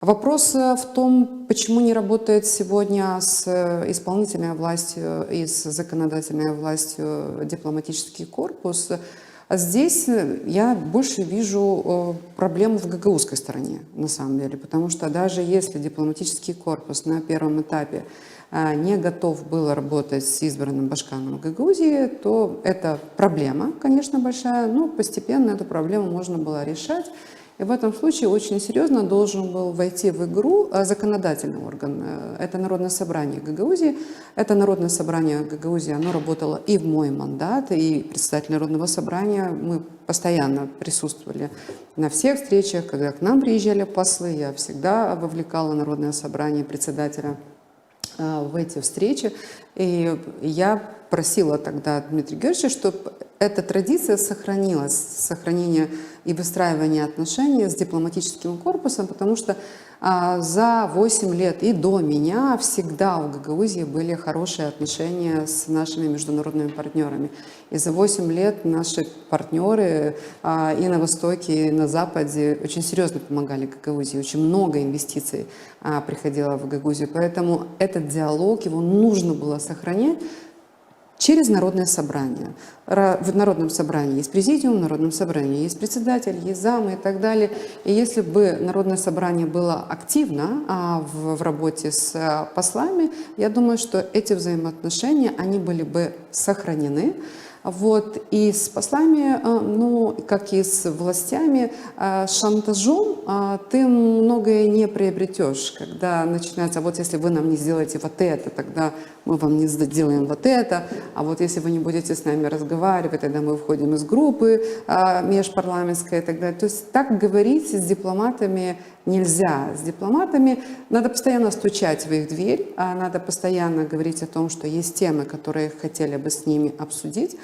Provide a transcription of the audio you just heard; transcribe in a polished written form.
Вопрос в том, почему не работает сегодня с исполнительной властью и с законодательной властью дипломатический корпус. А здесь я больше вижу проблему в гагаузской стороне, на самом деле, потому что даже если дипломатический корпус на первом этапе не готов был работать с избранным Башканом в Гагаузии, то это проблема, конечно, большая, но постепенно эту проблему можно было решать. И в этом случае очень серьезно должен был войти в игру законодательный орган. Это Народное собрание Гагаузии. Это Народное собрание Гагаузии, оно работало и в мой мандат, и председатель Народного собрания. Мы постоянно присутствовали на всех встречах, когда к нам приезжали послы. Я всегда вовлекала Народное собрание, председателя в эти встречи. И я просила тогда Дмитрия Георгиевича, чтобы эта традиция сохранилась, сохранение и выстраивание отношений с дипломатическим корпусом, потому что за 8 лет и до меня всегда у Гагаузии были хорошие отношения с нашими международными партнерами. И за 8 лет наши партнеры и на Востоке, и на Западе очень серьезно помогали Гагаузии, очень много инвестиций приходило в Гагаузию, поэтому этот диалог, его нужно было сохранять через Народное собрание. В Народном собрании есть президиум, в Народном собрании есть председатель, есть замы и так далее. И если бы Народное собрание было активно в работе с послами, я думаю, что эти взаимоотношения, они были бы сохранены. Вот. И с послами, ну, как и с властями, шантажом ты многое не приобретешь, когда начинается, вот если вы нам не сделаете вот это, тогда мы вам не сделаем вот это, а вот если вы не будете с нами разговаривать, тогда мы выходим из группы межпарламентской и так далее. То есть так говорить с дипломатами нельзя. С дипломатами надо постоянно стучать в их дверь, надо постоянно говорить о том, что есть темы, которые хотели бы с ними обсудить.